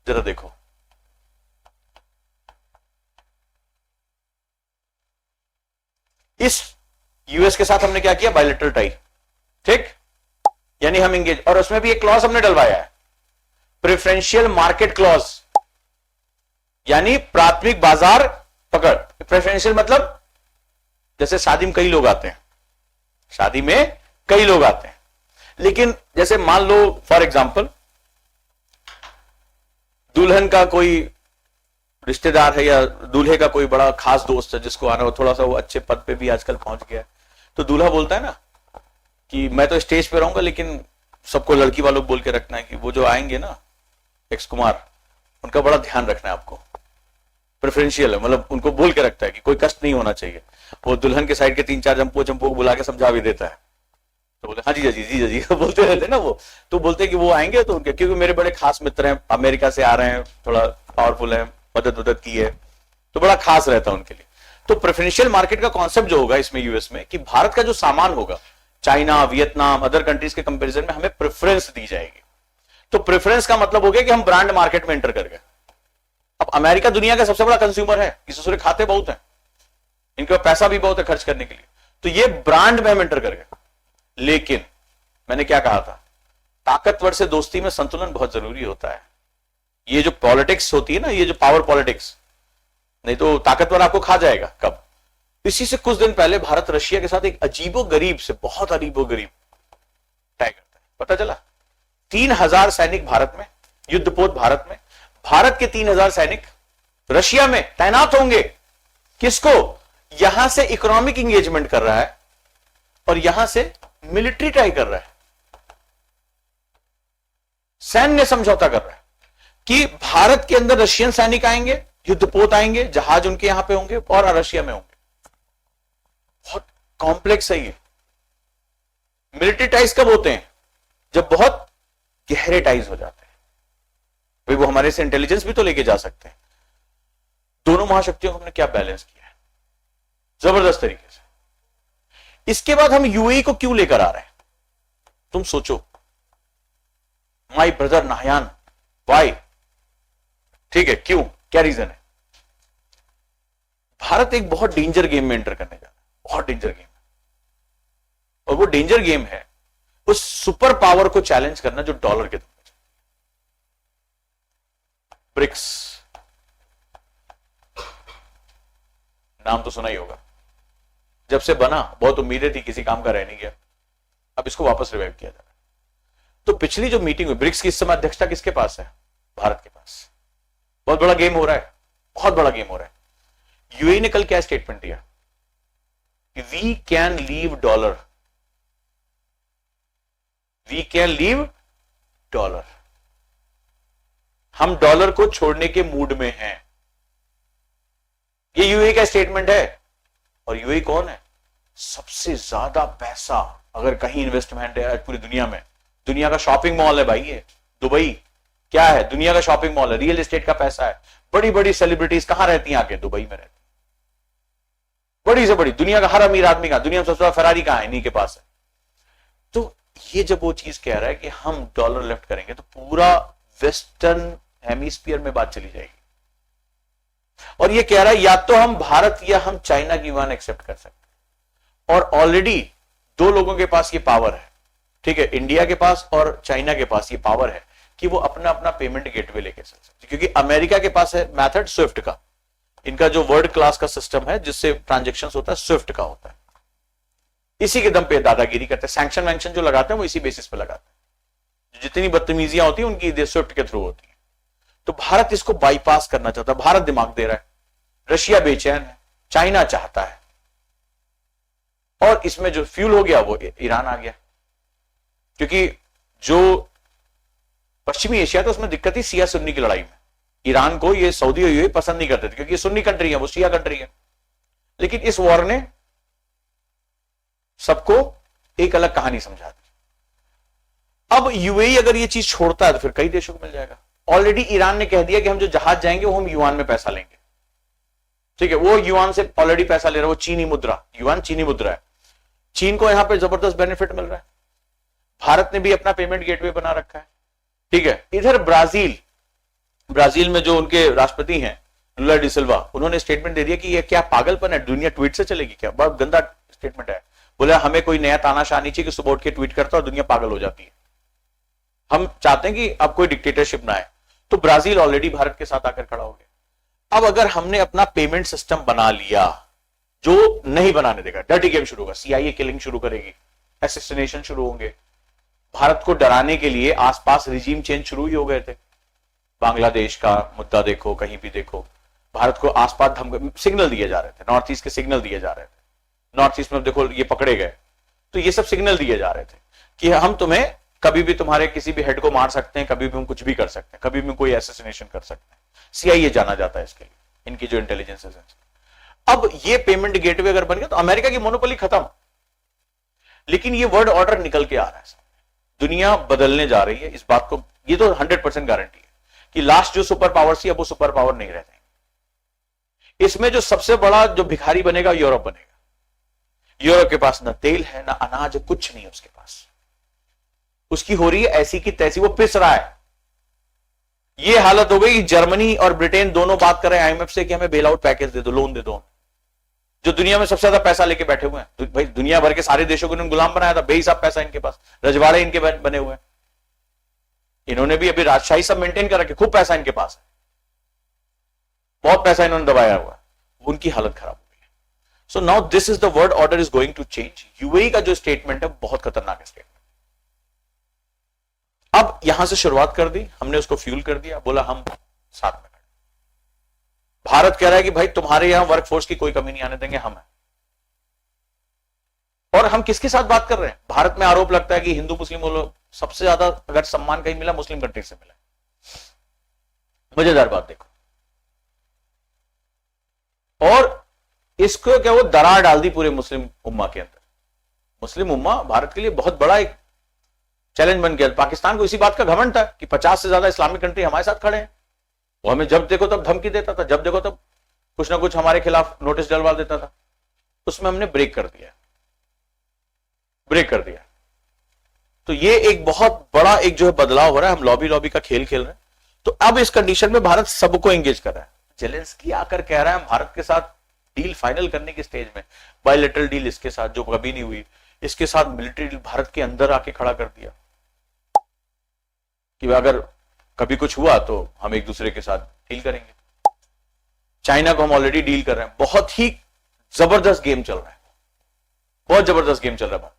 जरा देखो, इस यूएस के साथ हमने क्या किया, बायलैटरल टाई, ठीक, यानी हम इंगेज, और उसमें भी एक क्लॉज हमने डलवाया है, प्रेफरेंशियल मार्केट क्लॉज, यानी प्राथमिक बाजार पकड़। प्रेफरेंशियल मतलब जैसे शादी में कई लोग आते हैं, शादी में कई लोग आते हैं, लेकिन जैसे मान लो फॉर एग्जांपल दुल्हन का कोई रिश्तेदार है या दूल्हे का कोई बड़ा खास दोस्त है जिसको आना हो, थोड़ा सा वो अच्छे पद पे भी आजकल पहुंच गया है, तो दूल्हा बोलता है ना कि मैं तो स्टेज पे रहूंगा लेकिन सबको लड़की वालों को बोल के रखना है कि वो जो आएंगे ना एक्स कुमार, उनका बड़ा ध्यान रखना है आपको। प्रेफरेंशियल है, मतलब उनको बोल के रखता है कि कोई कष्ट नहीं होना चाहिए। वो दुल्हन के साइड के 3-4 जंपो को बुला के समझा भी देता है, तो बोले हाँ जी जी जी जी बोलते रहते ना वो, तो बोलते हैं कि वो आएंगे तो उनके, क्योंकि मेरे बड़े खास मित्र हैं, अमेरिका से आ रहे हैं, थोड़ा पावरफुल है, मदद की है, तो बड़ा खास रहता है उनके लिए। तो प्रेफरेंशियल मार्केट का कॉन्सेप्ट जो होगा इसमें यूएस में, कि भारत का जो सामान होगा चाइना, वियतनाम, अदर कंट्रीज के कंपैरिजन में हमें प्रेफरेंस दी जाएगी। तो प्रेफरेंस का मतलब हो गया कि हम ब्रांड मार्केट में एंटर कर गए। अब अमेरिका दुनिया का सबसे बड़ा कंज्यूमर है, इस सूर्य खाते बहुत हैं, इनके पास पैसा भी बहुत है खर्च करने के लिए, तो ये ब्रांड में हम एंटर कर गए। लेकिन मैंने क्या कहा था, ताकतवर से दोस्ती में संतुलन बहुत जरूरी होता है। ये जो पॉलिटिक्स होती है ना, ये जो पावर पॉलिटिक्स, नहीं तो ताकतवर आपको खा जाएगा। कब? इसी से कुछ दिन पहले भारत रशिया के साथ एक अजीबो गरीब से, बहुत अजीबो गरीब तय करता है, पता चला 3000 सैनिक भारत में, युद्धपोत भारत में, भारत के 3000 सैनिक रशिया में तैनात होंगे। किसको? यहां से इकोनॉमिक इंगेजमेंट कर रहा है और यहां से मिलिट्री टाई कर रहा है, सैन्य समझौता कर रहा है कि भारत के अंदर रशियन सैनिक आएंगे, युद्धपोत आएंगे, जहाज उनके यहां पे होंगे और रशिया में होंगे। बहुत कॉम्प्लेक्स है ये। मिलिट्री टाइज कब होते हैं? जब बहुत गहरे टाइज हो जाते हैं, भाई वो हमारे से इंटेलिजेंस भी तो लेके जा सकते हैं। दोनों महाशक्तियों को हमने क्या बैलेंस किया है जबरदस्त तरीके से। इसके बाद हम यूएई को क्यों लेकर आ रहे हैं? तुम सोचो, माई ब्रदर नाहयान, वाई? ठीक है, क्यों, क्या रीजन है? भारत एक बहुत डेंजर गेम में एंटर करने जा रहा है, बहुत डेंजर गेम है, और वो डेंजर गेम है उस सुपर पावर को चैलेंज करना जो डॉलर के दम पे। ब्रिक्स नाम तो सुना ही होगा, जब से बना बहुत उम्मीदें थी, किसी काम का रह नहीं गया, अब इसको वापस रिवाइव किया जा रहा है। तो पिछली जो मीटिंग हुई ब्रिक्स की, इस समय अध्यक्षता किसके पास है? भारत के पास। बहुत बड़ा गेम हो रहा है, बहुत बड़ा गेम हो रहा है। यूएई ने कल क्या स्टेटमेंट दिया कि we can leave dollar, we can leave dollar, हम डॉलर को छोड़ने के मूड में हैं। ये यूएई का स्टेटमेंट है। और यूएई कौन है? सबसे ज्यादा पैसा अगर कहीं इन्वेस्टमेंट है पूरी दुनिया में, दुनिया का शॉपिंग मॉल है भाई ये दुबई। क्या है? दुनिया का शॉपिंग मॉल है, रियल एस्टेट का पैसा है। बड़ी बड़ी सेलिब्रिटीज कहां रहती हैं? आके दुबई में रहती, बड़ी से बड़ी, दुनिया का हर अमीर आदमी का, दुनिया में सबसे ज्यादा फरारी कहां है? इन्हीं के पास है। तो ये जब वो चीज कह रहा है कि हम डॉलर लेफ्ट करेंगे, तो पूरा वेस्टर्न हेमिस्फीयर में बात चली जाएगी। और ये कह रहा है या तो हम भारत या हम चाइना की युआन एक्सेप्ट कर सकते हैं। और ऑलरेडी दो लोगों के पास ये पावर है, ठीक है, इंडिया के पास और चाइना के पास ये पावर है कि वो अपना अपना पेमेंट गेटवे लेके चल सकते। क्योंकि अमेरिका के पास है मेथड स्विफ्ट का, इनका जो वर्ल्ड क्लास का सिस्टम है जिससे ट्रांजेक्शंस होता है स्विफ्ट का होता है। इसी के दम पे दादागिरी करते हैं। सैंक्शन वैंक्शन जो लगाते हैं वो इसी बेसिस पे लगाते हैं। जितनी बदतमीजियां होती हैं उनकी स्विफ्ट के थ्रू होती है। तो भारत इसको बाईपास करना चाहता है, भारत दिमाग दे रहा है, रशिया बेचैन है, चाइना चाहता है, और इसमें जो फ्यूल हो गया वो ईरान आ गया। क्योंकि जो पश्चिमी एशिया था उसमें दिक्कत थी शिया सुन्नी की लड़ाई में। ईरान को ये सऊदी और यूएई पसंद नहीं करते थे क्योंकि ये सुन्नी कंट्री है, वो शिया कंट्री है। लेकिन इस वॉर ने सबको एक अलग कहानी समझा दी। अब यूएई अगर ये चीज छोड़ता है तो फिर कई देशों को मिल जाएगा। ऑलरेडी ईरान ने कह दिया कि हम जो जहाज जाएंगे वो हम युआन में पैसा लेंगे, ठीक है, वो युआन से ऑलरेडी पैसा ले रहा है, वो चीनी मुद्रा, युआन चीनी मुद्रा है। चीन को यहां पे जबरदस्त बेनिफिट मिल रहा है। भारत ने भी अपना पेमेंट गेटवे बना रखा है, ठीक है। इधर ब्राजील ब्राजील में जो उनके राष्ट्रपति हैं लुला डी सिल्वा, उन्होंने स्टेटमेंट दे दिया कि ये क्या पागलपन है, दुनिया ट्वीट से चलेगी क्या। बहुत गंदा स्टेटमेंट है। बोला हमें कोई नया तानाशाह नहीं चाहिए कि सुबह उठ के ट्वीट करता और दुनिया पागल हो जाती है। हम चाहते हैं कि अब कोई डिक्टेटरशिप ना आए। तो ब्राजील ऑलरेडी भारत के साथ आकर खड़ा हो गया। अब अगर हमने अपना पेमेंट सिस्टम बना लिया, जो नहीं बनाने देगा, डर्टी गेम शुरू होगा, सीआईए किलिंग शुरू करेगी, असैसिनेशन शुरू होंगे। भारत को डराने के लिए आसपास रिजीम चेंज शुरू ही हो गए थे। बांग्लादेश का मुद्दा देखो, कहीं भी देखो, भारत को आसपास सिग्नल दिए जा रहे थे, नॉर्थ ईस्ट के सिग्नल दिए जा रहे थे। नॉर्थ ईस्ट में देखो ये पकड़े गए, तो ये सब सिग्नल दिए जा रहे थे कि हम तुम्हें कभी भी तुम्हारे किसी भी हेड को मार सकते हैं, कभी भी हम कुछ भी कर सकते हैं, कभी भी कोई असैसिनेशन कर सकते हैं। सीआईए जाना जाता है इसके लिए, इनकी जो इंटेलिजेंस एजेंसी। अब ये पेमेंट गेटवे अगर बन गया तो अमेरिका की मोनोपोली खत्म। लेकिन ये वर्ल्ड ऑर्डर निकल के आ रहा है, दुनिया बदलने जा रही है। इस बात को, ये तो 100% गारंटी है कि लास्ट जो सुपर पावर थी अब वो सुपर पावर नहीं रहते। इसमें जो सबसे बड़ा जो भिखारी बनेगा यूरोप बनेगा। यूरोप के पास ना तेल है, ना अनाज है, कुछ नहीं है उसके पास। उसकी हो रही है ऐसी की तैसी, वो पिस रहा है। ये हालत हो गई कि जर्मनी और ब्रिटेन दोनों बात कर रहे हैं आईएमएफ से कि हमें बेल आउट पैकेज दे दो, लोन दे दो। जो दुनिया में सबसे ज्यादा पैसा लेके बैठे हुए हैं, भाई दुनिया भर के सारे देशों को इन्होंने गुलाम बनाया था, बेहिसाब पैसा इनके पास, रजवाड़े इनके बने हुए हैं। इन्होंने भी अभी राजशाही सब मेंटेन कर रखे, खूब पैसा इनके पास है, बहुत पैसा इन्होंने दबाया हुआ है। उनकी हालत खराब हो गई है। So now this is the world order is going to change. UAE का जो स्टेटमेंट है बहुत खतरनाक है स्टेटमेंट। अब यहां से शुरुआत कर दी हमने, उसको फ्यूल कर दिया, बोला हम साथ में खड़े। भारत कह रहा है कि भाई तुम्हारे यहां वर्कफोर्स की कोई कमी नहीं आने देंगे, हम हैं। और हम किसके साथ बात कर रहे हैं? भारत में आरोप लगता है कि हिंदू मुस्लिम लोग सबसे ज्यादा अगर सम्मान कहीं मिला मुस्लिम कंट्री से मिला। मजेदार बात देखो, और इसको क्या वो दरार डाल दी पूरे मुस्लिम उम्मा के अंदर। मुस्लिम उम्मा भारत के लिए बहुत बड़ा एक चैलेंज बन गया। पाकिस्तान को इसी बात का घमंड था कि 50 से ज्यादा इस्लामिक कंट्री हमारे साथ खड़े हैं। वो हमें जब देखो तब धमकी देता था, जब देखो तब कुछ ना कुछ हमारे खिलाफ नोटिस डलवा देता था। उसमें हमने ब्रेक कर दिया। तो ये एक बहुत बड़ा एक जो है बदलाव हो रहा है। हम लॉबी का खेल खेल रहे हैं। तो अब इस कंडीशन में भारत सबको एंगेज कर रहा है। जेलेंस्की आकर कह रहा है भारत के साथ डील फाइनल करने की स्टेज में, बायलैटरल डील इसके साथ जो कभी नहीं हुई, इसके साथ मिलिट्री डील भारत के अंदर आके खड़ा कर दिया कि अगर कभी कुछ हुआ तो हम एक दूसरे के साथ डील करेंगे। चाइना को हम ऑलरेडी डील कर रहे हैं। बहुत ही जबरदस्त गेम चल रहा है, बहुत जबरदस्त गेम चल रहा है।